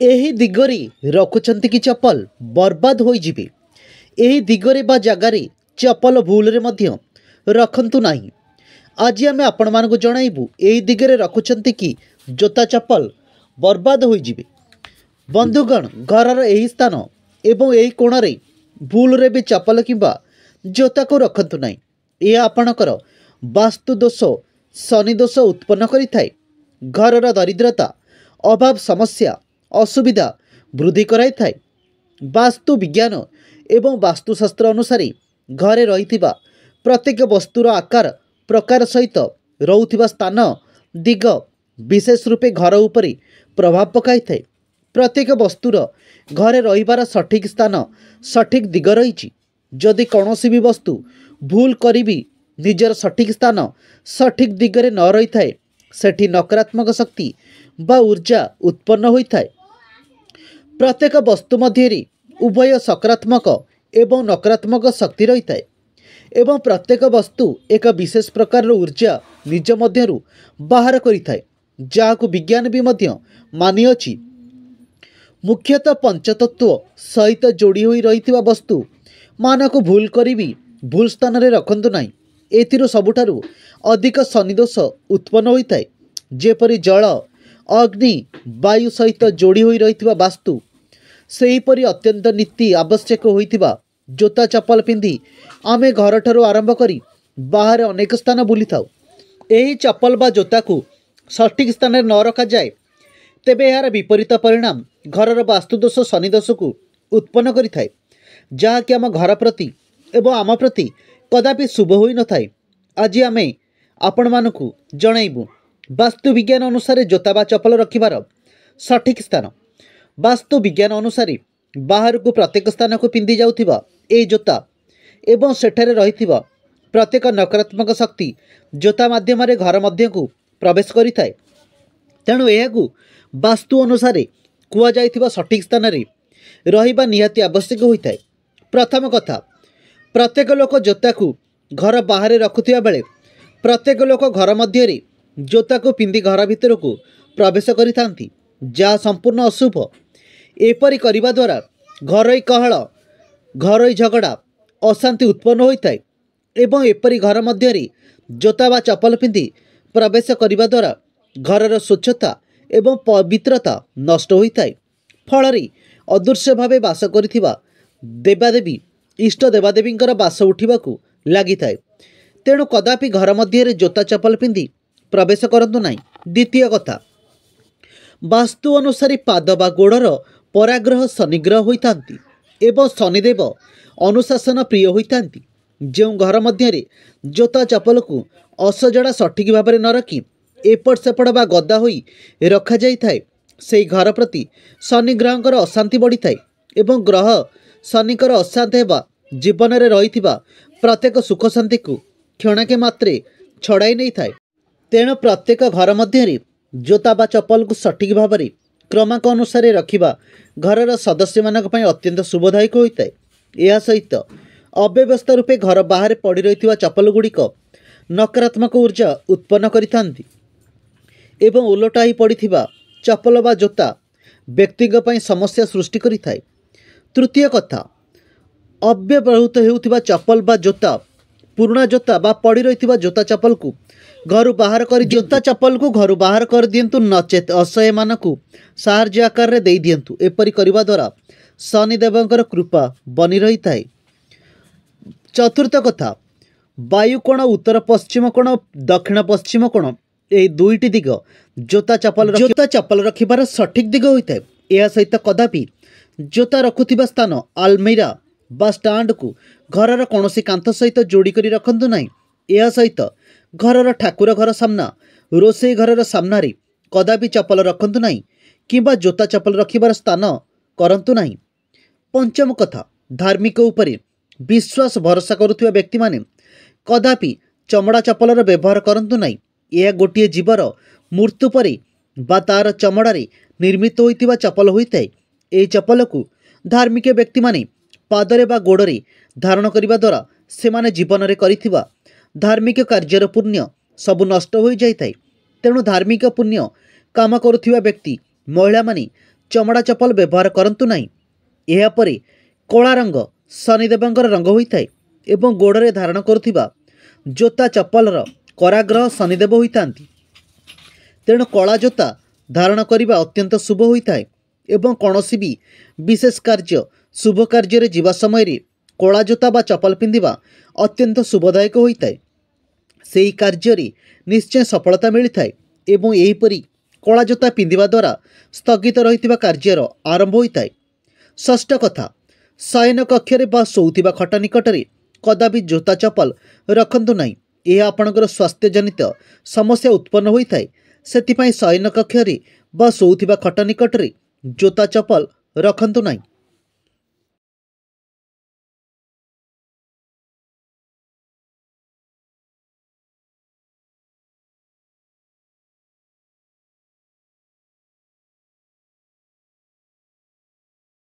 ଏହି ଦିଗରେ ରଖୁଛନ୍ତି କି ଚପଲ ବର୍ବାଦ ହୋଇଯିବେ। ଏହି ଦିଗରେ ବା ଜାଗାରେ ଚପଲ ଭୁଲରେ ମଧ୍ୟ ରଖନ୍ତୁ ନାହିଁ। ଆଜି ଆମେ ଆପଣମାନଙ୍କୁ ଜଣାଇବୁ ଏହି ଦିଗରେ ରଖୁଛନ୍ତି କି ଜୋତା ଚପଲ ବର୍ବାଦ ହୋଇଯିବେ। ବନ୍ଧୁଗଣ, ଘରର ଏହି ସ୍ଥାନ ଏବଂ ଏହି କୋଣରେ ଭୁଲରେ ବି ଚପଲ କିମ୍ବା ଜୋତାକୁ ରଖନ୍ତୁ ନାହିଁ। ଏହା ଆପଣଙ୍କର ବାସ୍ତୁ ଦୋଷ, ଶନି ଦୋଷ ଉତ୍ପନ୍ନ କରିଥାଏ। ଘରର ଦରିଦ୍ରତା, ଅଭାବ, ସମସ୍ୟା, ଅସୁବିଧା ବୃଦ୍ଧି କରାଇଥାଏ। ବାସ୍ତୁ ବିଜ୍ଞାନ ଏବଂ ବାସ୍ତୁଶାସ୍ତ୍ର ଅନୁସାରେ ଘରେ ରହିଥିବା ପ୍ରତ୍ୟେକ ବସ୍ତୁର ଆକାର ପ୍ରକାର ସହିତ ରହୁଥିବା ସ୍ଥାନ, ଦିଗ ବିଶେଷ ରୂପେ ଘର ଉପରେ ପ୍ରଭାବ ପକାଇଥାଏ। ପ୍ରତ୍ୟେକ ବସ୍ତୁର ଘରେ ରହିବାର ସଠିକ୍ ସ୍ଥାନ, ସଠିକ୍ ଦିଗ ରହିଛି। ଯଦି କୌଣସି ବି ବସ୍ତୁ ଭୁଲ କରିବି ନିଜର ସଠିକ୍ ସ୍ଥାନ, ସଠିକ୍ ଦିଗରେ ନ ରହିଥାଏ, ସେଠି ନକାରାତ୍ମକ ଶକ୍ତି ବା ଉର୍ଜା ଉତ୍ପନ୍ନ ହୋଇଥାଏ। ପ୍ରତ୍ୟେକ ବସ୍ତୁ ମଧ୍ୟରେ ଉଭୟ ସକାରାତ୍ମକ ଏବଂ ନକାରାତ୍ମକ ଶକ୍ତି ରହିଥାଏ ଏବଂ ପ୍ରତ୍ୟେକ ବସ୍ତୁ ଏକ ବିଶେଷ ପ୍ରକାରର ଉର୍ଜା ନିଜ ମଧ୍ୟରୁ ବାହାର କରିଥାଏ, ଯାହାକୁ ବିଜ୍ଞାନ ବି ମଧ୍ୟ ମାନିଅଛି। ମୁଖ୍ୟତଃ ପଞ୍ଚତତ୍ତ୍ୱ ସହିତ ଯୋଡ଼ି ହୋଇ ରହିଥିବା ବସ୍ତୁ ମାନଙ୍କୁ ଭୁଲ କରିବି ଭୁଲ ସ୍ଥାନରେ ରଖନ୍ତୁ ନାହିଁ। ଏଥିରୁ ସବୁଠାରୁ ଅଧିକ ଶନିଦୋଷ ଉତ୍ପନ୍ନ ହୋଇଥାଏ। ଯେପରି ଜଳ, ଅଗ୍ନି, ବାୟୁ ସହିତ ଯୋଡ଼ି ହୋଇ ରହିଥିବା ବାସ୍ତୁ, ସେହିପରି ଅତ୍ୟନ୍ତ ନୀତି ଆବଶ୍ୟକ ହୋଇଥିବା ଜୋତା ଚପଲ ପିନ୍ଧି ଆମେ ଘରଠାରୁ ଆରମ୍ଭ କରି ବାହାରେ ଅନେକ ସ୍ଥାନ ବୁଲିଥାଉ। ଏହି ଚପଲ ବା ଜୋତାକୁ ସଠିକ୍ ସ୍ଥାନରେ ନ ରଖାଯାଏ ତେବେ ଏହାର ବିପରୀତ ପରିଣାମ ଘରର ବାସ୍ତୁଦୋଷ, ଶନିଦୋଷକୁ ଉତ୍ପନ୍ନ କରିଥାଏ, ଯାହାକି ଆମ ଘର ପ୍ରତି ଏବଂ ଆମ ପ୍ରତି କଦାପି ଶୁଭ ହୋଇନଥାଏ। ଆଜି ଆମେ ଆପଣମାନଙ୍କୁ ଜଣାଇବୁ ବାସ୍ତୁ ବିଜ୍ଞାନ ଅନୁସାରେ ଜୋତା ବା ଚପଲ ରଖିବାର ସଠିକ୍ ସ୍ଥାନ। ବାସ୍ତୁ ବିଜ୍ଞାନ ଅନୁସାରେ ବାହାରକୁ ପ୍ରତ୍ୟେକ ସ୍ଥାନକୁ ପିନ୍ଧି ଯାଉଥିବା ଏହି ଜୋତା ଏବଂ ସେଠାରେ ରହିଥିବା ପ୍ରତ୍ୟେକ ନକାରାତ୍ମକ ଶକ୍ତି ଜୋତା ମାଧ୍ୟମରେ ଘର ମଧ୍ୟକୁ ପ୍ରବେଶ କରିଥାଏ। ତେଣୁ ଏହାକୁ ବାସ୍ତୁ ଅନୁସାରେ କୁହାଯାଇଥିବା ସଠିକ୍ ସ୍ଥାନରେ ରହିବା ନିହାତି ଆବଶ୍ୟକ ହୋଇଥାଏ। ପ୍ରଥମ କଥା, ପ୍ରତ୍ୟେକ ଲୋକ ଜୋତାକୁ ଘର ବାହାରେ ରଖୁଥିବା ବେଳେ ପ୍ରତ୍ୟେକ ଲୋକ ଘର ମଧ୍ୟରେ ଜୋତାକୁ ପିନ୍ଧି ଘର ଭିତରକୁ ପ୍ରବେଶ କରିଥାନ୍ତି, ଯାହା ସମ୍ପୂର୍ଣ୍ଣ ଅଶୁଭ। ଏପରି କରିବା ଦ୍ୱାରା ଘରୋଇ କଳହ, ଘରୋଇ ଝଗଡ଼ା, ଅଶାନ୍ତି ଉତ୍ପନ୍ନ ହୋଇଥାଏ ଏବଂ ଏପରି ଘର ମଧ୍ୟରେ ଜୋତା ବା ଚପଲ ପିନ୍ଧି ପ୍ରବେଶ କରିବା ଦ୍ୱାରା ଘରର ସ୍ୱଚ୍ଛତା ଏବଂ ପବିତ୍ରତା ନଷ୍ଟ ହୋଇଥାଏ। ଫଳରେ ଅଦୃଶ୍ୟ ଭାବେ ବାସ କରିଥିବା ଦେବାଦେବୀ, ଇଷ୍ଟ ଦେବାଦେବୀଙ୍କର ବାସ ଉଠିବାକୁ ଲାଗିଥାଏ। ତେଣୁ କଦାପି ଘର ମଧ୍ୟରେ ଜୋତା ଚପଲ ପିନ୍ଧି ପ୍ରବେଶ କରନ୍ତୁ ନାହିଁ। ଦ୍ୱିତୀୟ କଥା, ବାସ୍ତୁ ଅନୁସାରେ ପାଦ ବା ଗୋଡ଼ର ପରାଗ୍ରହ ଶନିଗ୍ରହ ହୋଇଥାନ୍ତି ଏବଂ ଶନିଦେବ ଅନୁଶାସନ ପ୍ରିୟ ହୋଇଥାନ୍ତି। ଯେଉଁ ଘର ମଧ୍ୟରେ ଜୋତା ଚପଲକୁ ଅସଜଡ଼ା ସଠିକ୍ ଭାବରେ ନ ରଖି ଏପଟ ସେପଟ ବା ଗଦା ହୋଇ ରଖାଯାଇଥାଏ, ସେହି ଘର ପ୍ରତି ଶନି ଗ୍ରହଙ୍କର ଅଶାନ୍ତି ବଢ଼ିଥାଏ ଏବଂ ଗ୍ରହ ଶନିଙ୍କର ଅଶାନ୍ତ ହେବା ଜୀବନରେ ରହିଥିବା ପ୍ରତ୍ୟେକ ସୁଖ ଶାନ୍ତିକୁ କ୍ଷଣକେ ମାତ୍ରେ ଛଡ଼ାଇ ନେଇଥାଏ। ତେଣୁ ପ୍ରତ୍ୟେକ ଘର ମଧ୍ୟରେ ଜୋତା ବା ଚପଲକୁ ସଠିକ୍ ଭାବରେ କ୍ରମାଙ୍କ ଅନୁସାରେ ରଖିବା ଘରର ସଦସ୍ୟମାନଙ୍କ ପାଇଁ ଅତ୍ୟନ୍ତ ଶୁଭଦାୟକ ହୋଇଥାଏ। ଏହା ସହିତ ଅବ୍ୟବସ୍ଥା ରୂପେ ଘର ବାହାରେ ପଡ଼ି ରହିଥିବା ଚପଲ ଗୁଡ଼ିକ ନକାରାତ୍ମକ ଉର୍ଜା ଉତ୍ପନ୍ନ କରିଥାନ୍ତି ଏବଂ ଓଲଟା ହୋଇ ପଡ଼ିଥିବା ଚପଲ ବା ଜୋତା ବ୍ୟକ୍ତିଙ୍କ ପାଇଁ ସମସ୍ୟା ସୃଷ୍ଟି କରିଥାଏ। ତୃତୀୟ କଥା, ଅବ୍ୟବହୃତ ହେଉଥିବା ଚପଲ ବା ଜୋତା, ପୁରୁଣା ଜୋତା ବା ପଡ଼ି ରହିଥିବା ଜୋତା ଚପଲକୁ ଘରୁ ବାହାର କରିଦିଅନ୍ତୁ, ନଚେତ୍ ଅସହାୟମାନଙ୍କୁ ସାହାଯ୍ୟ ଆକାରରେ ଦେଇଦିଅନ୍ତୁ। ଏପରି କରିବା ଦ୍ୱାରା ଶନିଦେବଙ୍କର କୃପା ବନି ରହିଥାଏ। ଚତୁର୍ଥ କଥା, ବାୟୁ କୋଣ, ଉତ୍ତର ପଶ୍ଚିମ କୋଣ, ଦକ୍ଷିଣ ପଶ୍ଚିମ କୋଣ, ଏହି ଦୁଇଟି ଦିଗ ଜୋତା ଚପଲ ରଖିବାର ସଠିକ୍ ଦିଗ ହୋଇଥାଏ। ଏହା ସହିତ କଦାପି ଜୋତା ରଖୁଥିବା ସ୍ଥାନ, ଆଲମିରା ବା ଷ୍ଟାଣ୍ଡକୁ ଘରର କୌଣସି କାନ୍ଥ ସହିତ ଯୋଡ଼ି କରି ରଖନ୍ତୁ ନାହିଁ। ଏହା ସହିତ ଘରର ଠାକୁର ଘର ସାମ୍ନା, ରୋଷେଇ ଘରର ସାମ୍ନାରେ କଦାପି ଚପଲ ରଖନ୍ତୁ ନାହିଁ କିମ୍ବା ଜୋତା ଚପଲ ରଖିବାର ସ୍ଥାନ କରନ୍ତୁ ନାହିଁ। ପଞ୍ଚମ କଥା, ଧାର୍ମିକ ଉପରେ ବିଶ୍ୱାସ ଭରସା କରୁଥିବା ବ୍ୟକ୍ତିମାନେ କଦାପି ଚମଡ଼ା ଚପଲର ବ୍ୟବହାର କରନ୍ତୁ ନାହିଁ। ଏହା ଗୋଟିଏ ଜୀବର ମୃତ୍ୟୁ ପରେ ବା ତା'ର ଚମଡ଼ାରେ ନିର୍ମିତ ହୋଇଥିବା ଚପଲ ହୋଇଥାଏ। ଏହି ଚପଲକୁ ଧାର୍ମିକ ବ୍ୟକ୍ତିମାନେ ପାଦରେ ବା ଗୋଡ଼ରେ ଧାରଣ କରିବା ଦ୍ୱାରା ସେମାନେ ଜୀବନରେ କରିଥିବା ଧାର୍ମିକ କାର୍ଯ୍ୟର ପୁଣ୍ୟ ସବୁ ନଷ୍ଟ ହୋଇଯାଇଥାଏ। ତେଣୁ ଧାର୍ମିକ ପୁଣ୍ୟ କାମ କରୁଥିବା ବ୍ୟକ୍ତି, ମହିଳାମାନେ चमड़ा चप्पल व्यवहार करंतु नहीं। एहापरे कला रंग शनिदेवंकर रंग होइथाय एवं गोड़े धारण करुथिबा जोता चप्पलर कराग्रह शनिदेव होइथांती। तेणु कला जोता धारण करने अत्यंत शुभ होता है एवं कौनसी भी विशेष कार्य शुभ कार्य जीवा समय कला जोता बा चप्पल पिंधिबा अत्यंत शुभदायक होता है। सेही कार्य निश्चय सफलता मिलता है एवं एहीपरि कला जोता पिंधिबा द्वारा स्थगित रही कार्यर आरंभ होता है। षष्ठ कथा, शयन कक्षरे बा शोउथिबा खट निकटरे कदापि जोता चप्पल रखंतु नहीं। यह आपणकर स्वास्थ्य जनित समस्या उत्पन्न होता है। सेतिपाई शयन कक्षरे बा शोउथिबा खट निकटरे जोता चप्पल रखंतु नहीं।